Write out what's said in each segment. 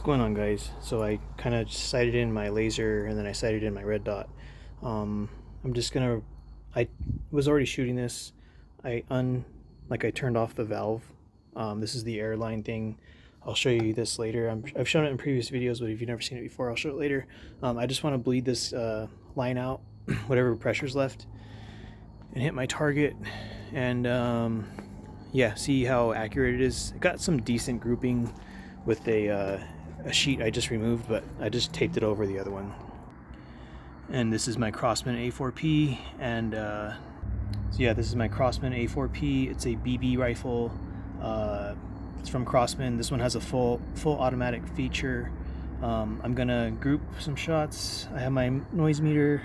What's going on, guys? So I kind of sighted in my laser and then I sighted in my red dot. I'm just gonna, I was already shooting this. I turned off the valve. This is the airline thing. I'll show you this later. I've shown it in previous videos, but if you've never seen it before, I'll show it later. I just want to bleed this line out, whatever pressure's left, and hit my target. And yeah, see how accurate it is. It got some decent grouping with a sheet I just removed, but I just taped it over the other one. And this is my Crosman A4-P, and so yeah, this is my Crosman A4-P. It's a BB rifle. It's from Crosman. This one has a full automatic feature. I'm gonna group some shots. I have my noise meter.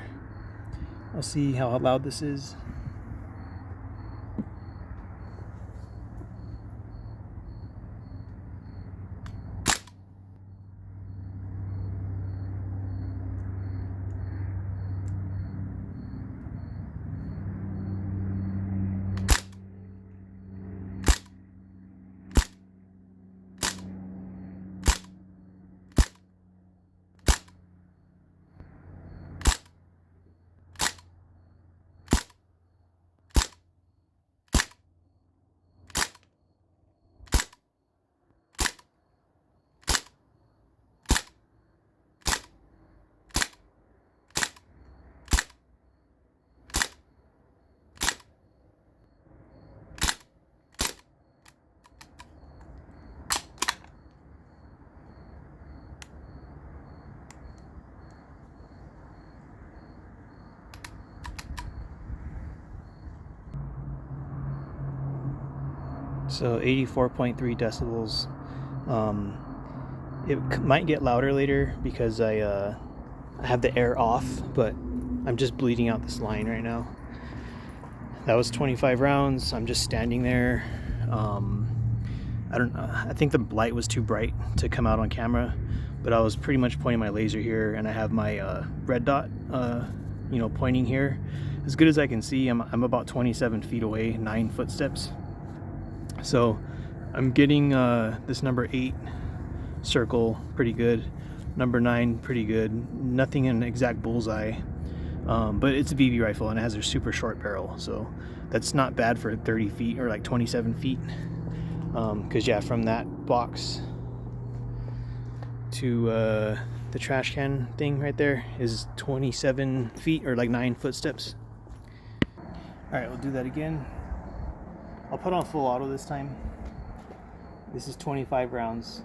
I'll see how loud this is. So 84.3 decibels. It might get louder later because I have the air off, but I'm just bleeding out this line right now. That was 25 rounds. I'm just standing there. I don't know. I think the light was too bright to come out on camera, but I was pretty much pointing my laser here, and I have my red dot, pointing here. As good as I can see, I'm about 27 feet away, 9 footsteps. So I'm getting this number 8 circle pretty good, number 9 pretty good, nothing in exact bullseye, but it's a BB rifle and it has a super short barrel, so that's not bad for 30 feet or like 27 feet, because yeah, from that box to the trash can thing right there is 27 feet or like 9 footsteps. All right, we'll do that again. I'll put on full auto this time. This is 25 rounds.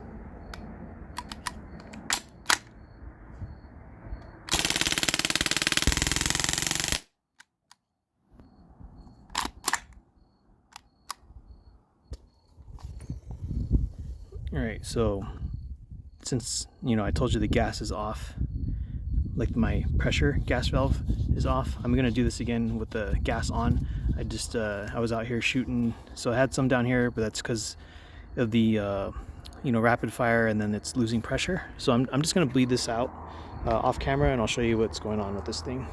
All right, so since I told you the gas is off, like my pressure gas valve is off, I'm gonna do this again with the gas on. I was out here shooting, so I had some down here, but that's because of the rapid fire, and then it's losing pressure. So I'm just gonna bleed this out off camera, and I'll show you what's going on with this thing.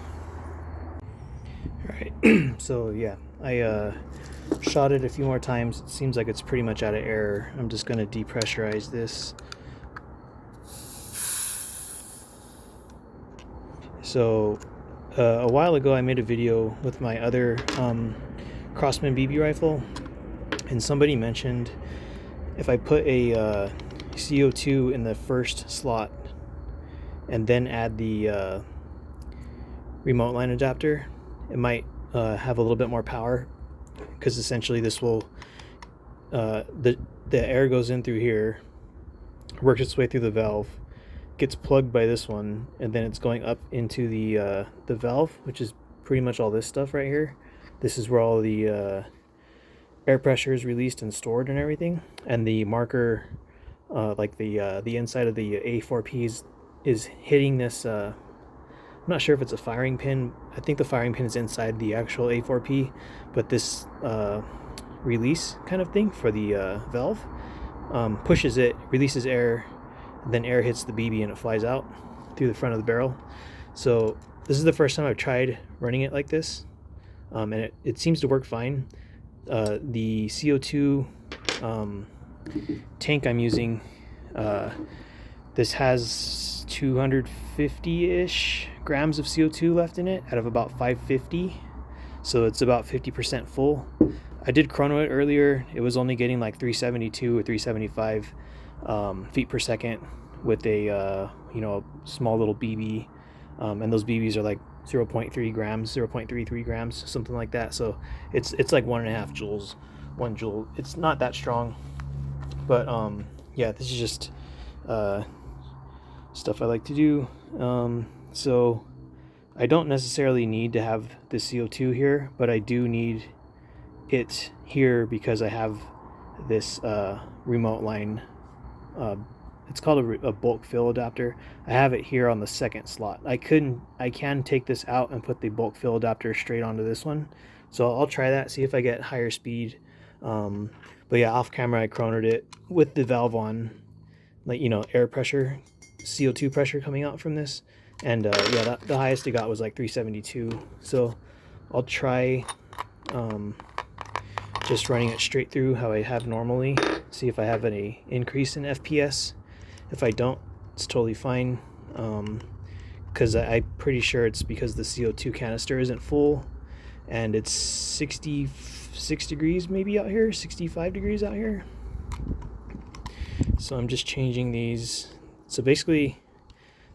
All right, so yeah, I shot it a few more times. It seems like it's pretty much out of air. I'm just gonna depressurize this. So a while ago I made a video with my other Crosman BB rifle, and somebody mentioned if I put a CO2 in the first slot and then add the remote line adapter, it might have a little bit more power, because essentially this will the air goes in through here, works its way through the valve, gets plugged by this one, and then it's going up into the valve, which is pretty much all this stuff right here. This is where all the air pressure is released and stored and everything. And the marker, like the inside of the A4-P is hitting this. I'm not sure if it's a firing pin. I think the firing pin is inside the actual A4-P, but this release kind of thing for the valve pushes it, releases air. Then air hits the BB and it flies out through the front of the barrel. So this is the first time I've tried running it like this, and it seems to work fine. The CO2 tank I'm using, This has 250-ish grams of CO2 left in it out of about 550. So it's about 50% full. I did chrono it earlier. It was only getting like 372 or 375 feet per second with a small little BB, and those BBs are like 0.3 grams, 0.33 grams, something like that. So it's like 1.5 joules, 1 joule. It's not that strong, but yeah, this is just stuff I like to do. So I don't necessarily need to have the CO2 here, but I do need it here because I have this remote line. It's called a bulk fill adapter. I have it here on the second slot. I can take this out and put the bulk fill adapter straight onto this one. So I'll try that, see if I get higher speed. But yeah, off camera I chronoed it with the valve on, like, air pressure, CO2 pressure coming out from this. And yeah, the highest it got was like 372. So I'll try just running it straight through how I have normally, see if I have any increase in FPS. If I don't, it's totally fine, because I'm pretty sure it's because the CO2 canister isn't full, and it's 66 degrees maybe out here, 65 degrees out here. So I'm just changing these. So basically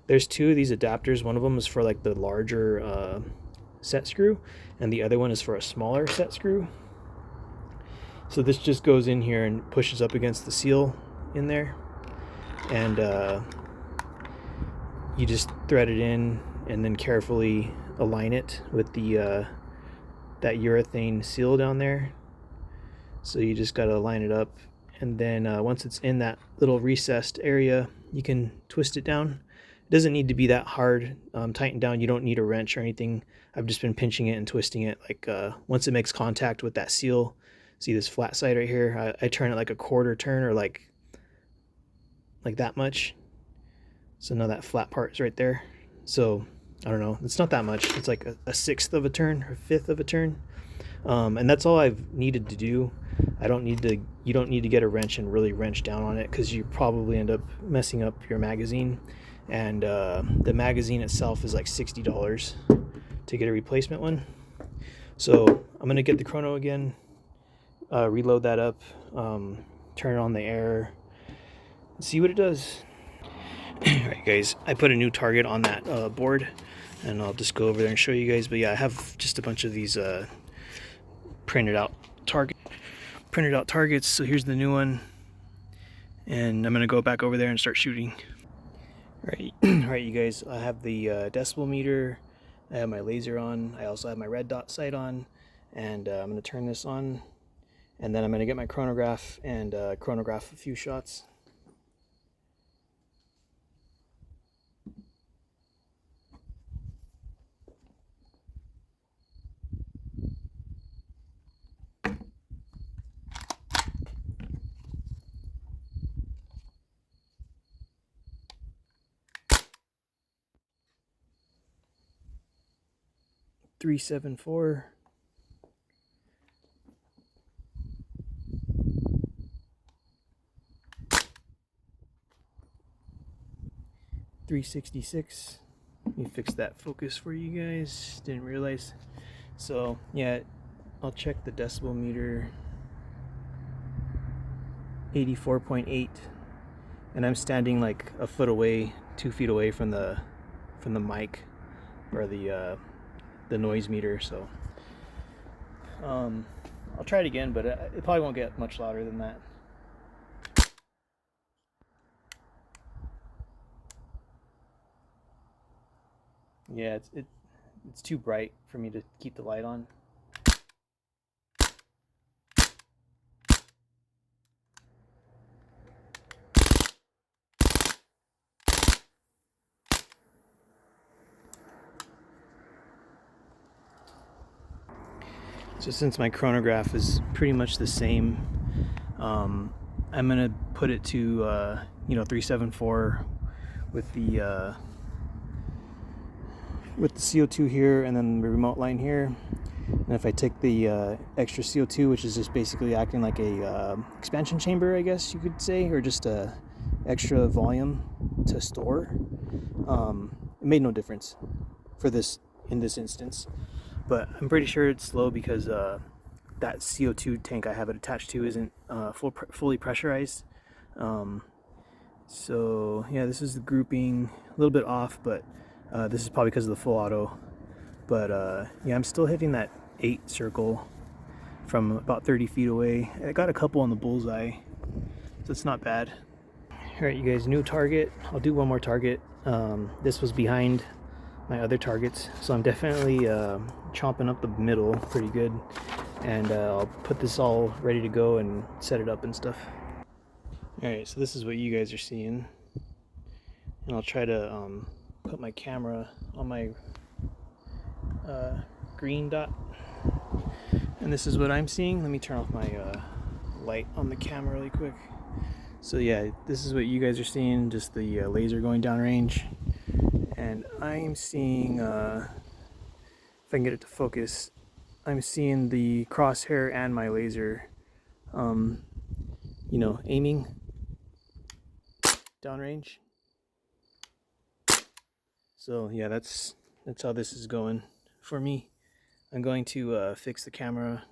there's two of these adapters. One of them is for like the larger set screw, and the other one is for a smaller set screw. So this just goes in here and pushes up against the seal in there, and you just thread it in and then carefully align it with the that urethane seal down there. So you just got to line it up, and then once it's in that little recessed area, you can twist it down. It doesn't need to be that hard tightened down. You don't need a wrench or anything. I've just been pinching it and twisting it. Like once it makes contact with that seal, see this flat side right here, I turn it like a quarter turn, or like that much. So now that flat part is right there. So I don't know, it's not that much. It's like a sixth of a turn or fifth of a turn, and that's all I've needed to do. You don't need to get a wrench and really wrench down on it, because you probably end up messing up your magazine, and the magazine itself is like $60 to get a replacement one. So I'm gonna get the chrono again, reload that up, turn on the air, see what it does. Alright guys, I put a new target on that board, and I'll just go over there and show you guys. But yeah, I have just a bunch of these printed out targets. So here's the new one, and I'm gonna go back over there and start shooting. Alright, you guys, I have the decibel meter, I have my laser on, I also have my red dot sight on, and I'm gonna turn this on, and then I'm gonna get my chronograph and chronograph a few shots. .374. .366. Let me fix that focus for you guys. Didn't realize. So yeah, I'll check the decibel meter. 84.8, and I'm standing like a foot away, 2 feet away from the mic, or the noise meter. So I'll try it again, but it probably won't get much louder than that. Yeah, it's too bright for me to keep the light on. So since my chronograph is pretty much the same, I'm gonna put it to 374 with the CO2 here, and then the remote line here. And if I take the extra CO2, which is just basically acting like a expansion chamber, I guess you could say, or just a extra volume to store, it made no difference for this in this instance. But I'm pretty sure it's low because that CO2 tank I have it attached to isn't fully pressurized. So yeah, this is the grouping, a little bit off, but this is probably because of the full auto. But yeah, I'm still hitting that 8 circle from about 30 feet away. I got a couple on the bullseye, so it's not bad. All right, you guys, new target. I'll do one more target. This was behind my other targets, so I'm definitely chomping up the middle pretty good, and I'll put this all ready to go and set it up and stuff. All right, so this is what you guys are seeing, and I'll try to put my camera on my green dot, and this is what I'm seeing. Let me turn off my light on the camera really quick. So yeah, this is what you guys are seeing, just the laser going downrange. And I'm seeing, if I can get it to focus, I'm seeing the crosshair and my laser, you know, aiming downrange. So yeah, that's how this is going for me. I'm going to fix the camera.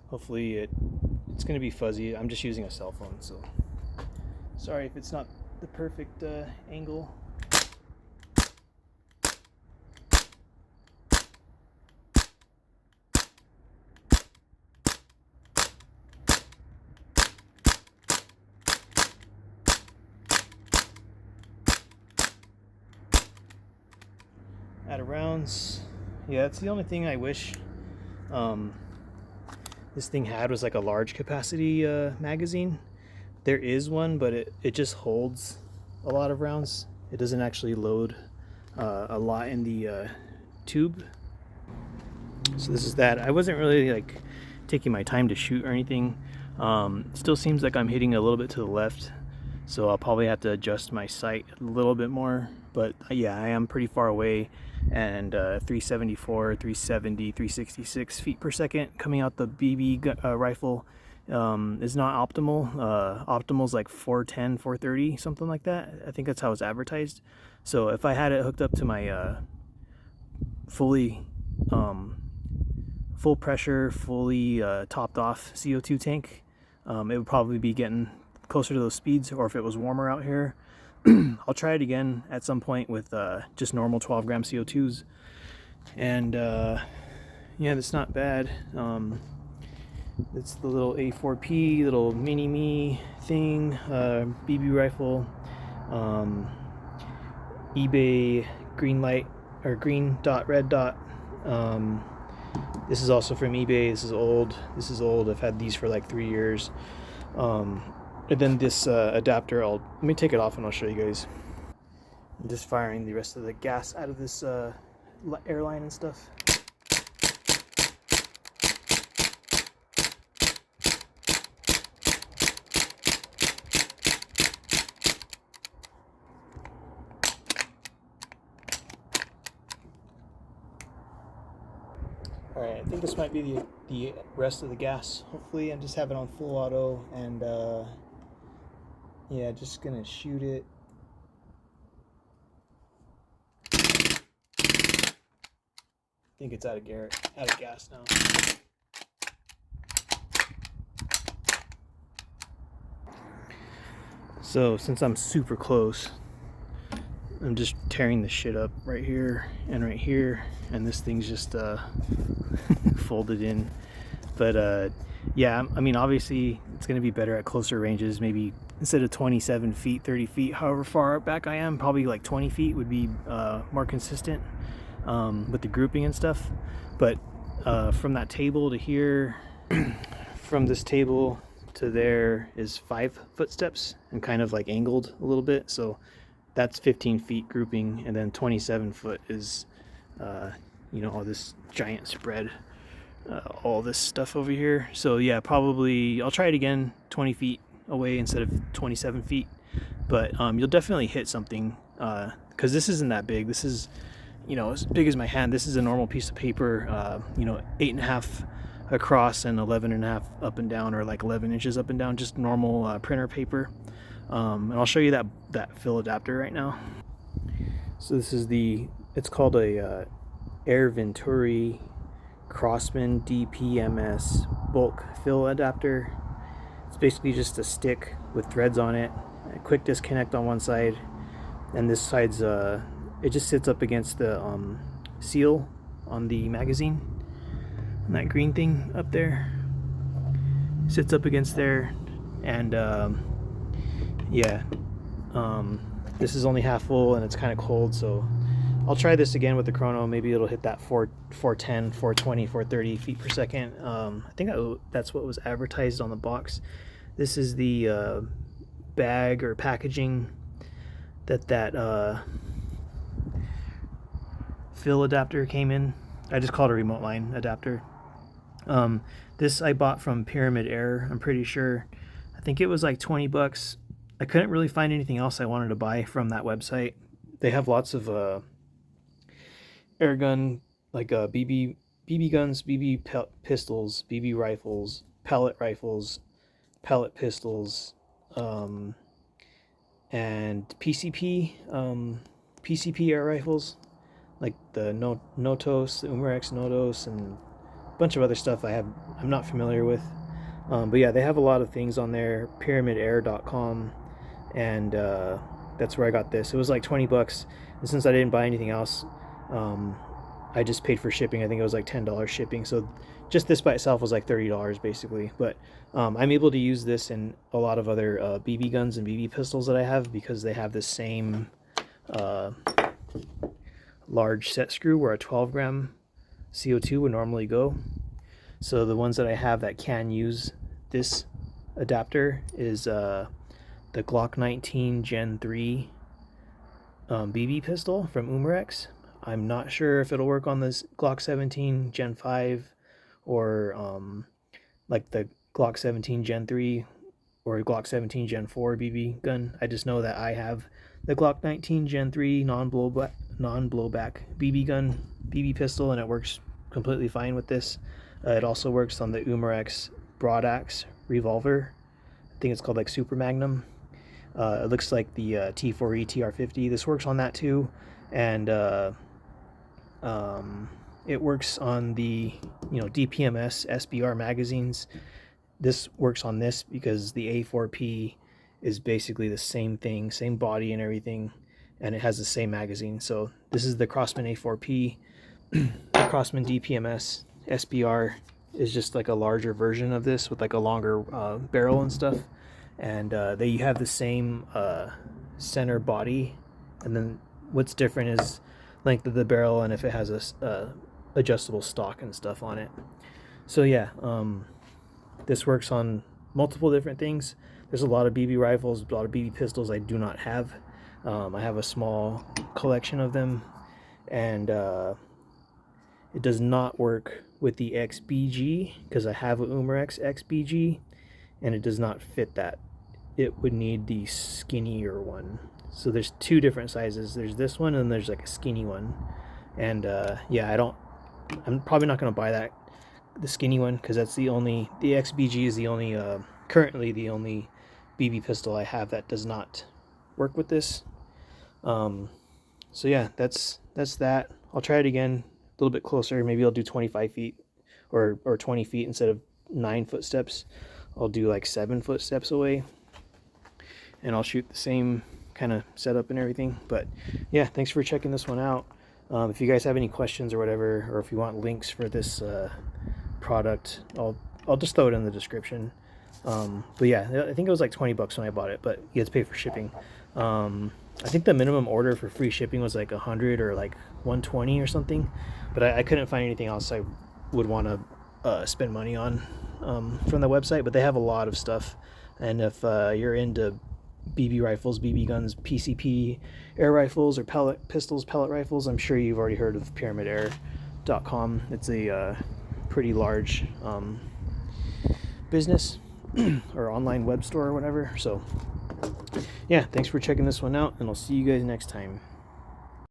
Hopefully it's going to be fuzzy. I'm just using a cell phone, so sorry if it's not the perfect angle. Out of rounds, yeah, that's the only thing I wish this thing had was like a large capacity magazine. There is one, but it just holds a lot of rounds. It doesn't actually load a lot in the tube. So this is that. I wasn't really like taking my time to shoot or anything. Still seems like I'm hitting a little bit to the left, so I'll probably have to adjust my sight a little bit more. But yeah, I am pretty far away, and 374, 370, 366 feet per second coming out the BB rifle is not optimal. Optimal's like 410, 430, something like that. I think that's how it's advertised. So if I had it hooked up to my fully full pressure, fully topped off CO2 tank, it would probably be getting closer to those speeds. Or if it was warmer out here, I'll try it again at some point with just normal 12 gram CO2s. And yeah, that's not bad. It's the little A4-P, little mini-me thing, BB rifle, eBay green light, or green dot, red dot. This is also from eBay. This is old. I've had these for like 3 years. And then this adapter, let me take it off and I'll show you guys. I'm just firing the rest of the gas out of this airline and stuff. Alright, I think this might be the rest of the gas. Hopefully, I just have it on full auto, and yeah, just gonna shoot it. I think it's out of gas now. So since I'm super close, I'm just tearing the shit up right here, and this thing's just folded in. But yeah, I mean, obviously it's going to be better at closer ranges. Maybe instead of 27 feet, 30 feet, however far back I am, probably like 20 feet would be more consistent with the grouping and stuff. But from that table to here, from this table to there is 5 footsteps and kind of like angled a little bit. So that's 15 feet grouping, and then 27 foot is, you know, all this giant spread, all this stuff over here. So yeah, probably I'll try it again 20 feet away instead of 27 feet. But you'll definitely hit something, because this isn't that big. This is, you know, as big as my hand. This is a normal piece of paper, you know, 8.5 across and 11.5 up and down, or like 11 inches up and down, just normal printer paper. And I'll show you that fill adapter right now. So this is it's called a Air Venturi Crosman DPMS bulk fill adapter. It's basically just a stick with threads on it, a quick disconnect on one side, and this side's it just sits up against the seal on the magazine, and that green thing up there sits up against there. And yeah, this is only half full and it's kind of cold, so I'll try this again with the chrono. Maybe it'll hit that 410, 420, 430 feet per second. I think that's what was advertised on the box. This is the bag or packaging that fill adapter came in. I just called it a remote line adapter. This I bought from Pyramid Air, I'm pretty sure. I think it was like 20 bucks. I couldn't really find anything else I wanted to buy from that website. They have lots of air gun, like BB guns, BB pistols, BB rifles, pellet pistols, and PCP air rifles, like the Notos, the Umarex Notos, and a bunch of other stuff I'm not familiar with. But yeah, they have a lot of things on there. pyramidair.com, and that's where I got this. It was like 20 bucks, and since I didn't buy anything else, I just paid for shipping. I think it was like $10 shipping, so just this by itself was like $30 basically. But I'm able to use this in a lot of other BB guns and BB pistols that I have, because they have the same large set screw where a 12-gram CO2 would normally go. So the ones that I have that can use this adapter is the Glock 19 Gen 3 BB pistol from Umarex. I'm not sure if it'll work on this Glock 17 Gen 5 or like the Glock 17 Gen 3 or Glock 17 Gen 4 BB gun. I just know that I have the Glock 19 Gen 3 non-blowback BB gun, BB pistol, and it works completely fine with this. It also works on the Umarex broad axe revolver. I think it's called like Super Magnum. It looks like the T4E TR50. This works on that too, and it works on the DPMS SBR magazines. This works on this because the A4-P is basically the same thing, same body and everything, and it has the same magazine. So this is the Crosman A4-P. The Crosman DPMS SBR is just like a larger version of this with like a longer barrel and stuff, and they have the same center body, and then what's different is length of the barrel and if it has a adjustable stock and stuff on it. So yeah, this works on multiple different things. There's a lot of BB rifles, a lot of BB pistols I do not have. I have a small collection of them, and it does not work with the XBG because I have a Umarex XBG, and it does not fit that. It would need the skinnier one. So there's two different sizes. There's this one and there's like a skinny one. And yeah, I'm probably not going to buy the skinny one, because that's the XBG is the only, currently the only BB pistol I have that does not work with this. So yeah, that's that. I'll try it again a little bit closer. Maybe I'll do 25 feet or 20 feet instead of 9 footsteps. I'll do like 7 footsteps away, and I'll shoot the same kind of setup and everything. But yeah, thanks for checking this one out. If you guys have any questions or whatever, or if you want links for this product, I'll just throw it in the description. But yeah, I think it was like 20 bucks when I bought it, but you have to pay for shipping. I think the minimum order for free shipping was like 100 or like 120 or something, but I couldn't find anything else I would want to spend money on from the website. But they have a lot of stuff, and if you're into BB rifles, BB guns, PCP air rifles, or pellet rifles, I'm sure you've already heard of pyramidair.com. It's a pretty large business or online web store or whatever. So yeah, thanks for checking this one out, and I'll see you guys next time.